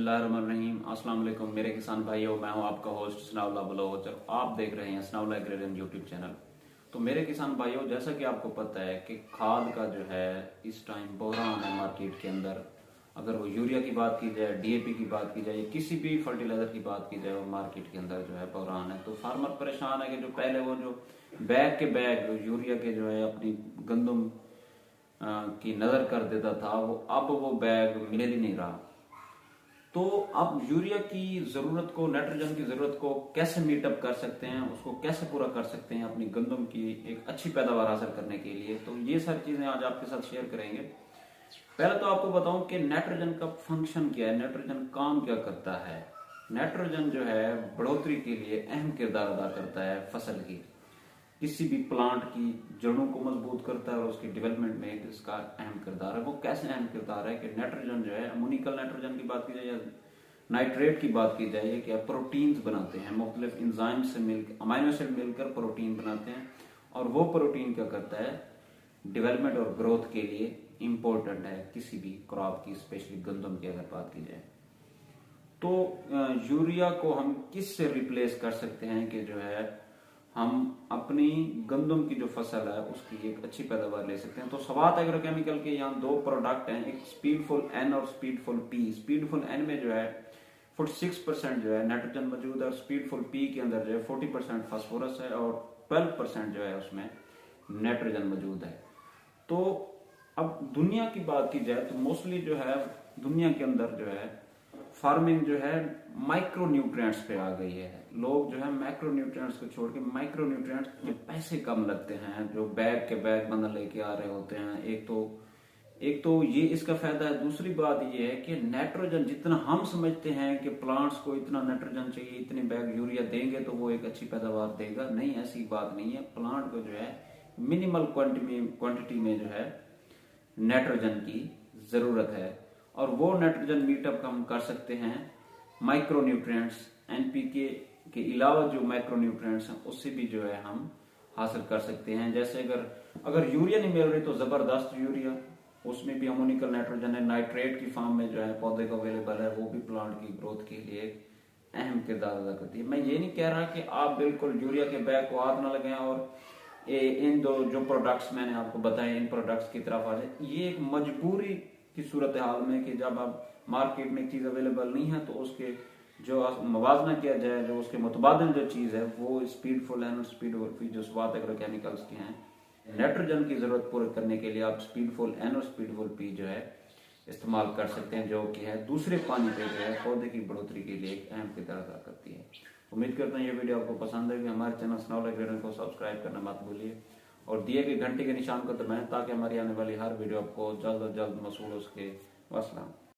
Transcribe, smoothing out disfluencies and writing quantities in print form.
बिस्मिल्लाहिर्रहमानिर्रहीम। अस्सलाम वालेकुम मेरे किसान भाइयों, मैं हूं आपका होस्ट सनाउल्लाह ब्लॉगर। आप देख रहे हैं सनाउल्लाह एग्रेरियन यूट्यूब चैनल। तो मेरे किसान भाइयों, जैसा कि आपको पता है कि खाद का जो है इस टाइम बहरान है मार्केट के अंदर। अगर वो यूरिया की बात की जाए, डीएपी की बात की जाए, किसी भी फर्टिलाइजर की बात की जाए, वो मार्केट के अंदर जो है बहरान है। तो फार्मर परेशान है कि जो पहले वो जो बैग के बैग यूरिया के जो है अपनी गंदम की नजर कर देता था, अब वो बैग मिल ही नहीं रहा। तो अब यूरिया की जरूरत को, नाइट्रोजन की जरूरत को कैसे मीटअप कर सकते हैं, उसको कैसे पूरा कर सकते हैं अपनी गंदम की एक अच्छी पैदावार हासिल करने के लिए, तो ये सारी चीजें आज आपके साथ शेयर करेंगे। पहले तो आपको बताऊं कि नाइट्रोजन का फंक्शन क्या है, नाइट्रोजन काम क्या करता है। नाइट्रोजन जो है बढ़ोतरी के लिए अहम किरदार अदा करता है फसल की। किसी भी प्लांट की जड़ों को मजबूत करता है और उसकी डेवलपमेंट में इसका अहम किरदार है। वो कैसे अहम किरदार है कि नाइट्रोजन जो है, अमोनिकल नाइट्रोजन की बात की जाए या नाइट्रेट की बात की जाए, कि प्रोटीन्स बनाते हैं, मुख्तलिफ इंजाइम से मिलकर, अमाइनो एसिड मिलकर प्रोटीन बनाते हैं। और वो प्रोटीन क्या करता है, डेवलपमेंट और ग्रोथ के लिए इम्पोर्टेंट है किसी भी क्रॉप की, स्पेशली गंदम की अगर बात की जाए। तो यूरिया को हम किस से रिप्लेस कर सकते हैं कि जो है हम अपनी गंदम की जो फसल है उसकी एक अच्छी पैदावार ले सकते हैं। तो स्वात एग्रोकेमिकल के यहाँ दो प्रोडक्ट हैं, एक स्पीडफुल एन और स्पीडफुल पी। स्पीडफुल एन में जो है 46% जो है नाइट्रोजन मौजूद है और स्पीडफुल पी के अंदर जो है 40% फास्फोरस है और 12% जो है उसमें नाइट्रोजन मौजूद है। तो अब दुनिया की बात की जाए तो मोस्टली जो है दुनिया के अंदर जो है फार्मिंग जो है माइक्रो न्यूट्रिएंट्स पे आ गई है। लोग जो है मैक्रो न्यूट्रिएंट्स को छोड़ के माइक्रो न्यूट्रिएंट्स में पैसे कम लगते हैं, जो बैग के बैग बंडल लेके आ रहे होते हैं। एक तो ये इसका फायदा है। दूसरी बात ये है कि नाइट्रोजन जितना हम समझते हैं कि प्लांट्स को इतना नाइट्रोजन चाहिए, इतने बैग यूरिया देंगे तो वो एक अच्छी पैदावार देगा, नहीं, ऐसी बात नहीं है। प्लांट को जो है मिनिमल क्वांटिटी में जो है नाइट्रोजन की जरूरत है और वो नाइट्रोजन मीटअप हम कर सकते हैं माइक्रो न्यूट्रिएंट्स, एनपीके के अलावा जो माइक्रो न्यूट्रिएंट्स हैं उससे भी जो है हम हासिल कर सकते हैं। जैसे अगर यूरिया नहीं मिल रही तो जबरदस्त यूरिया, उसमें भी अमोनिकल नाइट्रोजन है, नाइट्रेट की फॉर्म में जो है पौधे को अवेलेबल है, वो भी प्लांट की ग्रोथ के लिए अहम किरदार अदा करती है। मैं ये नहीं कह रहा कि आप बिल्कुल यूरिया के बैग को हाथ ना लगाएं और इन दो जो प्रोडक्ट्स मैंने आपको बताए इन प्रोडक्ट्स की तरफ आ जाए। ये एक मजबूरी की सूरत हाल में कि जब आप मार्केट में एक चीज अवेलेबल नहीं है तो उसके जो मवाजना किया जाए, जो उसके मुतबादिल जो चीज है वो स्पीडफुल एन और स्पीडफुल पी जो स्वात एग्रोकेमिकल्स के हैं। नाइट्रोजन की जरूरत पूरी करने के लिए आप स्पीडफुल एन और स्पीडफुल पी जो है इस्तेमाल कर सकते हैं, जो कि है दूसरे पानी पे जो है पौधे की बढ़ोतरी के लिए एक अहम किरदार अदा करती है। उम्मीद करता हूँ ये वीडियो आपको पसंद है। हमारे चैनल सनाउल्लाह एग्रेरियन को सब्सक्राइब करना मत भूलिए और दिए गए घंटे के निशान को दबाएं ताकि हमारी आने वाली हर वीडियो आपको जल्द अज जल्द मौसूल हो सके। वस्सलाम।